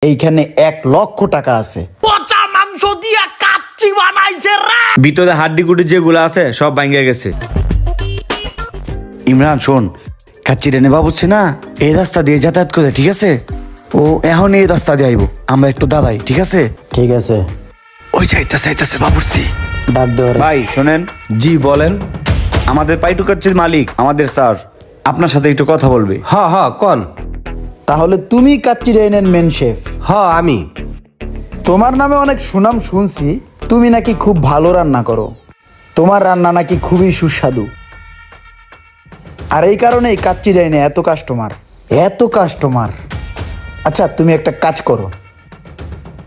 এইখানে 1,00,000 টাকা আছে। পচা মাংস দিয়া কাচ্চি বানাইছে রে। ভিতরে হাড্ডি গুডি যেগুলো আছে সব ভাঙ্গে গেছে। ইমরান শোন, কাচ্চিটা নেবা বুঝছি না, এই রাস্তা দিয়ে যাতায়াত করে, ঠিক আছে? ও এখন এই রাস্তা দিয়ে আইব, আমরা একটু দাঁড়াই, ঠিক আছে? ঠিক আছে, ওই যাইতেছে বাবুর্চি। ডাক দেওয়ার ভাই শোনেন। জি বলেন। আমাদের পাইটু কাচ্চির মালিক আমাদের স্যার আপনার সাথে একটু কথা বলবে। হ কন। তাহলে তুমি কাচ্চি ডাইনের মেন শেফ? আমি। তোমার নামে অনেক সুনাম শুনছি, তুমি নাকি খুব ভালো রান্না করো, তোমার রান্না নাকি খুবই সুস্বাদু। আর এই কারণেই কাচ্চি ডাইনে এত কাস্টমার। আচ্ছা তুমি একটা কাজ করো,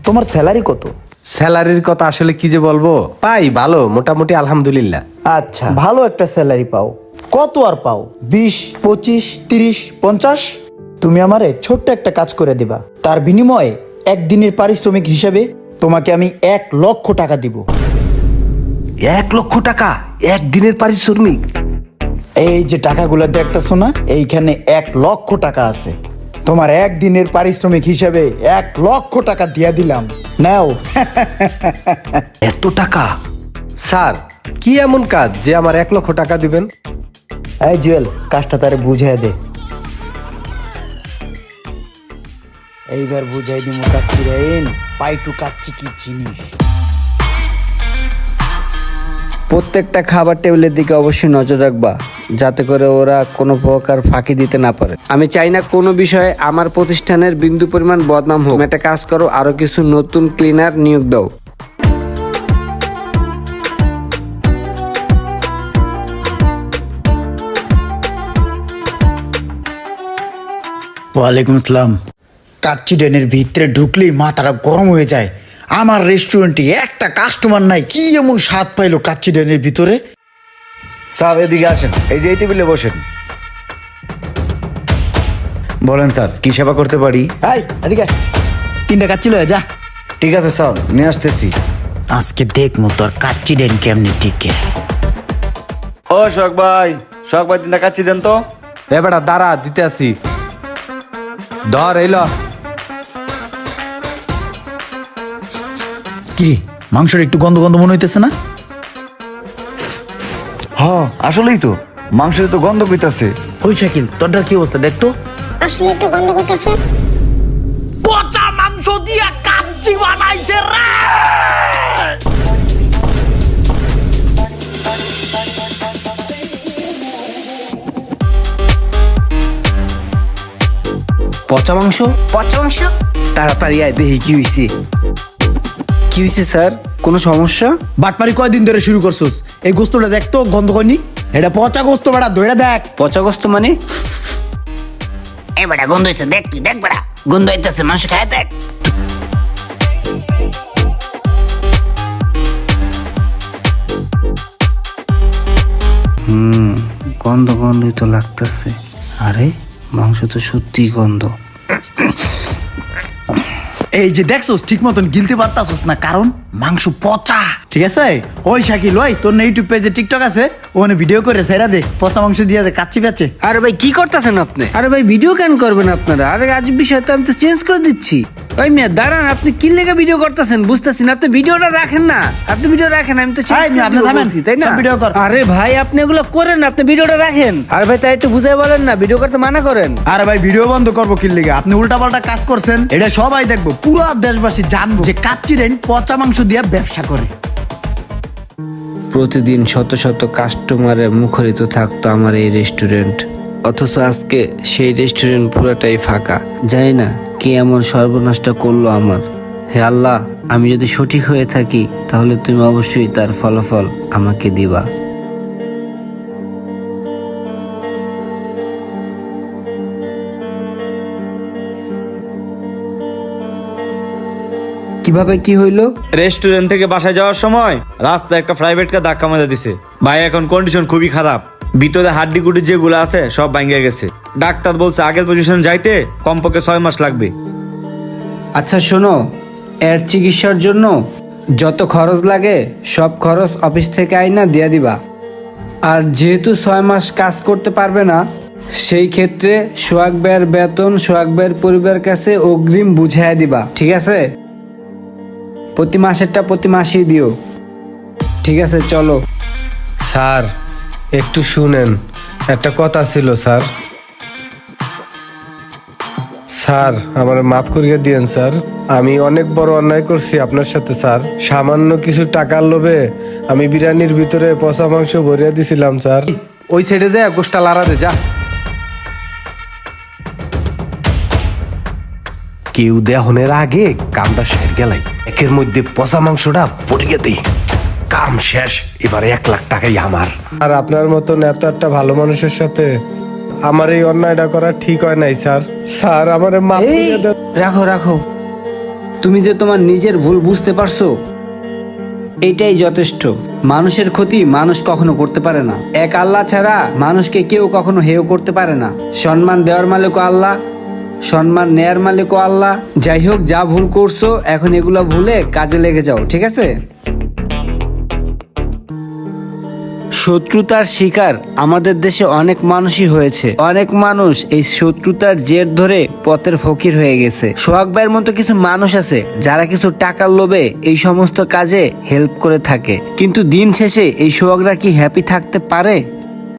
তোমার স্যালারি কত? স্যালারির কথা আসলে কি যে বলবো, পাই ভালো, মোটামুটি আলহামদুলিল্লাহ। আচ্ছা ভালো একটা স্যালারি পাও, কত আর পাও? 20, 25, 30, 50? তুমি আমারে ছোট্ট একটা কাজ করে দিবা, তার বিনিময়ে একদিনের পারিশ্রমিক হিসাবে তোমাকে আমি 1,00,000 টাকা দিব। 1,00,000 টাকা একদিনের পারিশ্রমিক? এই যে টাকাগুলো দেখতেছো না, এইখানে 1,00,000 টাকা আছে। তোমার একদিনের পারিশ্রমিক হিসাবে 1,00,000 টাকা দিয়া দিলাম, নাও। এত টাকা? স্যার কি এমন কাজ যে আমার 1,00,000 টাকা দিবেন? এই জুয়েল, কাজটা তারে বুঝাই দে। এইবার বুঝাই দিমু কাচ্চি রাইন, পাইটু কাচ্চি কি জিনিস। প্রত্যেকটা খাবার টেবিলের দিকে অবশ্যই নজর রাখবা, যাতে করে ওরা কোনো প্রকার ফাঁকি দিতে না পারে। আমি চাই না কোনো বিষয়ে আমার প্রতিষ্ঠানের বিন্দু পরিমাণ বদনাম হোক। তুমি একটা কাজ করো, আরো কিছু নতুন ক্লিনার নিয়োগ দাও। ওয়ালাইকুম আসসালাম। কাচ্চি ডাইনের ভিতরে ঢুকলেই মাথাটা গরম হয়ে যায়। আমার রেস্টুরেন্টে একটা কাস্টমার নাই, কি এমন স্বাদ পাইলো কাচ্চি ডাইনের ভিতরে। স্যার এদিকে আসেন, এই যে এই টেবিলে বসেন। বলেন স্যার, কি সেবা করতে পারি? এই এদিকে 3টা কাচ্চি লয়ে যা। ঠিক আছে স্যার, নিয়ে আসতেছি। আজকে দেখমু তোর কাচ্চি ডাইন কেমনি টিকে। ও শখ ভাই 3টা কাচ্চি দেন তো। এ বেটা দাঁড়া, দিতে আসি। ধর এলো। কি মাংসের একটু গন্ধ গন্ধ মনে হইতেছে না? হ্যাঁ আসলেই তো, মাংসের তো গন্ধ পেতেছে। ওই শাকিল, তোরটার কি অবস্থা দেখতো? আসলে একটু গন্ধ করতেছে। পচা মাংস দিয়া কাচ্চি বানাইছে রে। পচা মাংস? তাড়াতাড়ি আয়, দেখি কি হয়েছে। কি হয়েছে স্যার, কোনো সমস্যা? বাটপারি কয়দিন ধরে শুরু করছস? এই গোস্তটা দেখতো গন্ধ কয়নি? এটা পচা গোস্ত, বেটা ধইরা দেখ। পচা গোস্ত মানে? এ বেটা গন্ধ হইছে, দেখ তুই দেখ বেটা, গন্ধ হইতেছে, মানুষ খায় দেখ। গন্ধ গন্ধই তো লাগতেছে। আরে মাংস তো সত্যিই গন্ধ। এই যে দেখছস ঠিক মতন গিলতে পারতাছস না, কারণ মাংস পচা। ঠিক আছে? ওই শাকিল, ওই তোর না ইউটিউব পেজে টিকটক আছে, ওখানে ভিডিও করে সেরা দে, পচা মাংস দিয়ে দে কাচ্চি বেচে। আরে ভাই কি করতেছেন আপনি? আরে ভাই ভিডিও কেন করবেন আপনারা? আরে আজ বিষয় তো আমি তো চেঞ্জ করে দিচ্ছি। ওই মিয়া দাঁড়ান, আপনি কি লেগে ভিডিও করতেছেন বুঝতেছি না। আপনি ভিডিওটা রাখেন না, আপনি ভিডিও রাখেন, আমি তো এই চেঞ্জ মিয়া, আপনি থামেন, তাই না? সব ভিডিও কর। আরে ভাই আপনি এগুলো করেন না, আপনি ভিডিওটা রাখেন। আরে ভাই তাই একটু বুঝাই বলেন না, ভিডিও করতে মানা করেন। আরে ভাই ভিডিও বন্ধ করবো কি লিগে? আপনি উল্টাপাল্টা কাজ করছেন, এটা সবাই দেখবো, পুরো দেশবাসী জানবো যে কাচ্চি ডাইন পচা মাংস দিয়ে ব্যবসা করে। প্রতিদিন শত শত কাস্টমারে মুখরিত থাকতো আমার এই রেস্টুরেন্ট, অথচ আজকে সেই রেস্টুরেন্ট পুরোটাই ফাঁকা। জানি না কে এমন সর্বনাশটা করলো আমার। হে আল্লাহ, আমি যদি সঠিক হয়ে থাকি তাহলে তুমি অবশ্যই তার ফলাফল আমাকে দিবা। কিভাবে কি হইলো? রেস্টুরেন্ট থেকে বাসায় যাওয়ার সময় রাস্তায় একটা প্রাইভেট কার ধাক্কা মারা দিছে। ভাই এখন কন্ডিশন খুবই খারাপ, ভিতরে হাড্ডি গুডি যেগুলো আছে সব ভাঙ্গে গেছে। ডাক্তার বলছে আগের পজিশন যাইতে কমপক্ষে 6 মাস লাগবে। আচ্ছা শোনো, এর চিকিৎসার জন্য যত খরচ লাগে সব খরচ অফিস থেকে আইনা দিয়া দিবা। আর যেহেতু 6 মাস কাজ করতে পারবে না, সেই ক্ষেত্রে সোহাগ ভাইয়ের বেতন সোহাগ ভাইয়ের পরিবারের কাছে অগ্রিম বুঝাইয়া দিবা, ঠিক আছে? প্রতি মাসেরটা প্রতি মাসেই দিও, ঠিক আছে? চলো। স্যার একটু শুনেন, একটা কথা ছিল স্যার। স্যার আমার মাফ করিয়ে দিয়েন স্যার, আমি অনেক বড় অন্যায় করছি আপনার সাথে স্যার। সামান্য কিছু টাকার লোভে আমি বিরিয়ানির ভিতরে পচা মাংস ভরিয়ে দিছিলাম স্যার। ওই সাইডে যায় গোষ্ঠটা লাড়া দে, যা। কেউ দেহনের আগে কামটা সের গেলাই, একের মধ্যে পচা মাংসটা পড়িয়ে দেই, কাম শেষ। এবার 1 লাখ টাকাই আমার। আর আপনার মতন এত একটা ভালো মানুষের সাথে আমার এই অন্যায়টা করা ঠিক হয় নাই স্যার। স্যার আমার মাফ এই করে দেন। রাখো রাখো, তুমি যে তোমার নিজের ভুল বুঝতে পারছো এইটাই যথেষ্ট। মানুষের ক্ষতি মানুষ কখনো করতে পারে না, এক আল্লাহ ছাড়া মানুষকে কেউ কখনো হেয় করতে পারে না। সম্মান দেওয়ার মালিকও আল্লাহ, সম্মান নেয়ার মালিকও আল্লাহ। যাই হোক, যা ভুল করছো এখন এগুলা ভুলে কাজে লেগে যাও, ঠিক আছে? শত্রুতার শিকার আমাদের দেশে অনেক মানুষই হয়েছে। অনেক মানুষ এই শত্রুতার জের ধরে পথের ফকির হয়ে গেছে। সোহাগ ভাইয়ের মতো কিছু মানুষ আছে যারা কিছু টাকার লোভে এই সমস্ত কাজে হেল্প করে থাকে, কিন্তু দিন শেষে এই সোহাগরা কি হ্যাপি থাকতে পারে?